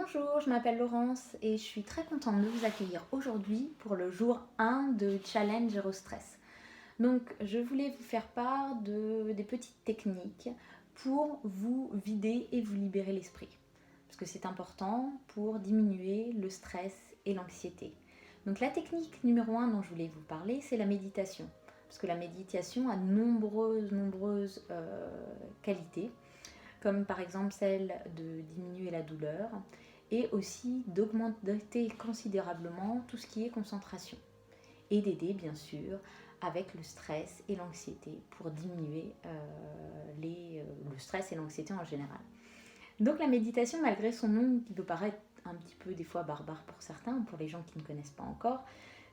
Bonjour, je m'appelle Laurence et je suis très contente de vous accueillir aujourd'hui pour le jour 1 de Challenge Zéro Stress. Donc je voulais vous faire part des petites techniques pour vous vider et vous libérer l'esprit. Parce que c'est important pour diminuer le stress et l'anxiété. Donc la technique numéro 1 dont je voulais vous parler, c'est la méditation. Parce que la méditation a de nombreuses qualités, comme par exemple celle de diminuer la douleur et aussi d'augmenter considérablement tout ce qui est concentration et d'aider bien sûr avec le stress et l'anxiété pour diminuer le stress et l'anxiété en général. Donc la méditation, malgré son nom qui peut paraître un petit peu des fois barbare pour certains, pour les gens qui ne connaissent pas encore,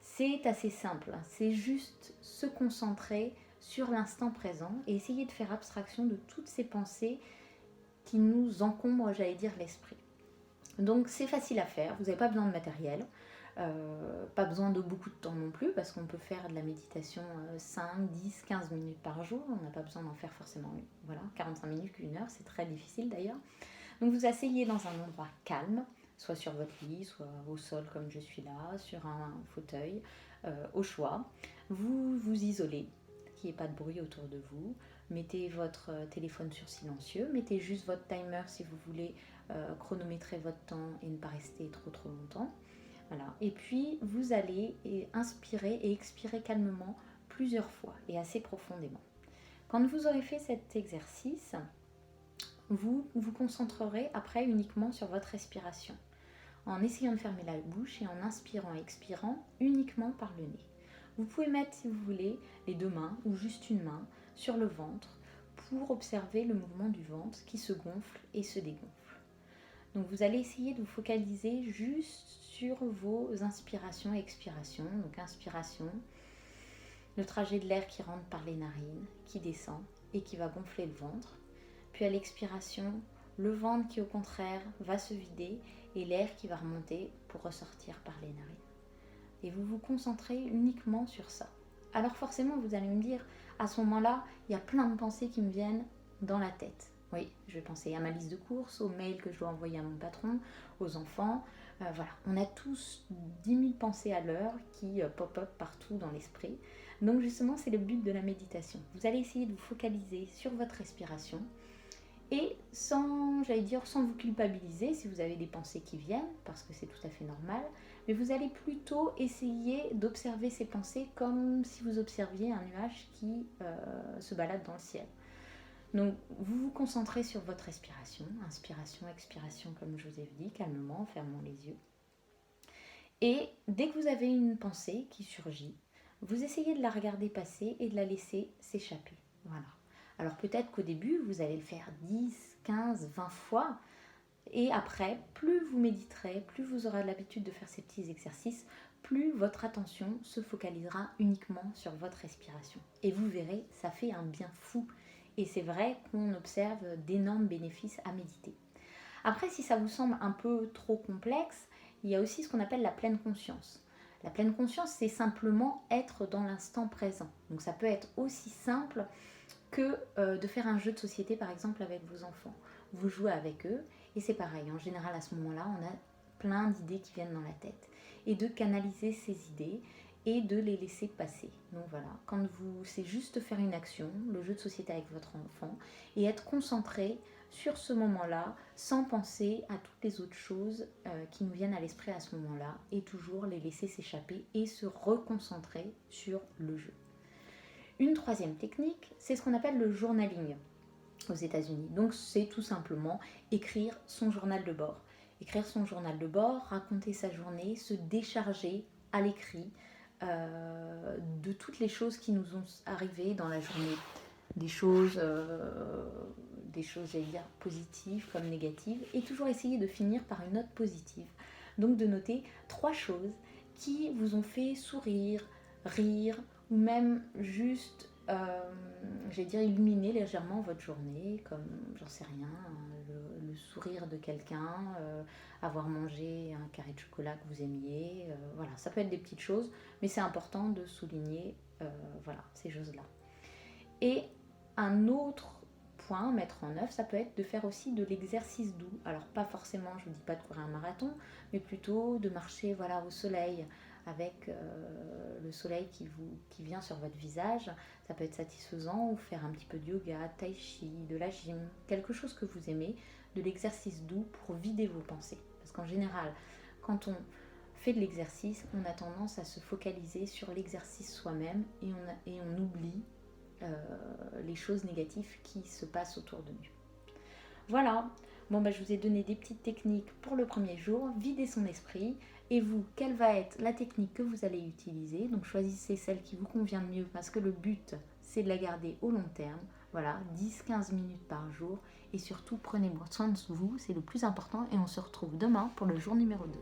c'est assez simple. C'est juste se concentrer sur l'instant présent et essayer de faire abstraction de toutes ces pensées qui nous encombrent, j'allais dire, l'esprit. Donc c'est facile à faire, vous n'avez pas besoin de matériel, pas besoin de beaucoup de temps non plus, parce qu'on peut faire de la méditation 5, 10, 15 minutes par jour, on n'a pas besoin d'en faire forcément 45 minutes qu'une heure, c'est très difficile d'ailleurs. Donc vous asseyez dans un endroit calme, soit sur votre lit, soit au sol comme je suis là, sur un fauteuil, au choix. Vous vous isolez, qu'il n'y ait pas de bruit autour de vous. Mettez votre téléphone sur silencieux, mettez juste votre timer si vous voulez chronométrer votre temps et ne pas rester trop longtemps. Voilà. Et puis vous allez inspirer et expirer calmement plusieurs fois et assez profondément. Quand vous aurez fait cet exercice, vous vous concentrerez après uniquement sur votre respiration, en essayant de fermer la bouche et en inspirant et expirant uniquement par le nez. Vous pouvez mettre, si vous voulez, les deux mains ou juste une main sur le ventre pour observer le mouvement du ventre qui se gonfle et se dégonfle. Donc vous allez essayer de vous focaliser juste sur vos inspirations et expirations. Donc inspiration, le trajet de l'air qui rentre par les narines, qui descend et qui va gonfler le ventre. Puis à l'expiration, le ventre qui au contraire va se vider et l'air qui va remonter pour ressortir par les narines. Et vous vous concentrez uniquement sur ça. Alors forcément, vous allez me dire, à ce moment-là, il y a plein de pensées qui me viennent dans la tête. Oui, je vais penser à ma liste de courses, aux mails que je dois envoyer à mon patron, aux enfants. Voilà, on a tous 10 000 pensées à l'heure qui pop-up partout dans l'esprit. Donc justement, c'est le but de la méditation. Vous allez essayer de vous focaliser sur votre respiration et sans vous culpabiliser si vous avez des pensées qui viennent, parce que c'est tout à fait normal, mais vous allez plutôt essayer d'observer ces pensées comme si vous observiez un nuage qui se balade dans le ciel. Donc vous vous concentrez sur votre respiration, inspiration, expiration comme je vous ai dit, calmement, en fermant les yeux. Et dès que vous avez une pensée qui surgit, vous essayez de la regarder passer et de la laisser s'échapper. Voilà. Alors peut-être qu'au début, vous allez le faire 10, 15, 20 fois. Et après, plus vous méditerez, plus vous aurez l'habitude de faire ces petits exercices, plus votre attention se focalisera uniquement sur votre respiration. Et vous verrez, ça fait un bien fou. Et c'est vrai qu'on observe d'énormes bénéfices à méditer. Après, si ça vous semble un peu trop complexe, il y a aussi ce qu'on appelle la pleine conscience. La pleine conscience, c'est simplement être dans l'instant présent. Donc ça peut être aussi simple que de faire un jeu de société par exemple avec vos enfants. Vous jouez avec eux et c'est pareil, en général à ce moment-là on a plein d'idées qui viennent dans la tête et de canaliser ces idées et de les laisser passer. Donc voilà, c'est juste faire une action, le jeu de société avec votre enfant et être concentré sur ce moment-là sans penser à toutes les autres choses qui nous viennent à l'esprit à ce moment-là et toujours les laisser s'échapper et se reconcentrer sur le jeu. Une troisième technique, c'est ce qu'on appelle le journaling aux États-Unis. Donc c'est tout simplement écrire son journal de bord. Écrire son journal de bord, raconter sa journée, se décharger à l'écrit de toutes les choses qui nous ont arrivées dans la journée. Des choses, j'allais dire, positives comme négatives, et toujours essayer de finir par une note positive. Donc de noter 3 choses qui vous ont fait sourire, rire, ou même juste, illuminer légèrement votre journée, comme, j'en sais rien, le sourire de quelqu'un, avoir mangé un carré de chocolat que vous aimiez, voilà, ça peut être des petites choses, mais c'est important de souligner, ces choses-là. Et un autre point à mettre en œuvre, ça peut être de faire aussi de l'exercice doux. Alors pas forcément, je ne vous dis pas de courir un marathon, mais plutôt de marcher au soleil, avec le soleil qui vient sur votre visage. Ça peut être satisfaisant, ou faire un petit peu de yoga, tai chi, de la gym, quelque chose que vous aimez, de l'exercice doux pour vider vos pensées. Parce qu'en général, quand on fait de l'exercice, on a tendance à se focaliser sur l'exercice soi-même et on oublie les choses négatives qui se passent autour de nous. Voilà, je vous ai donné des petites techniques pour le premier jour, vider son esprit. Et vous, quelle va être la technique que vous allez utiliser? Donc choisissez celle qui vous convient le mieux, parce que le but, c'est de la garder au long terme. Voilà, 10-15 minutes par jour. Et surtout, prenez soin de vous, c'est le plus important. Et on se retrouve demain pour le jour numéro 2.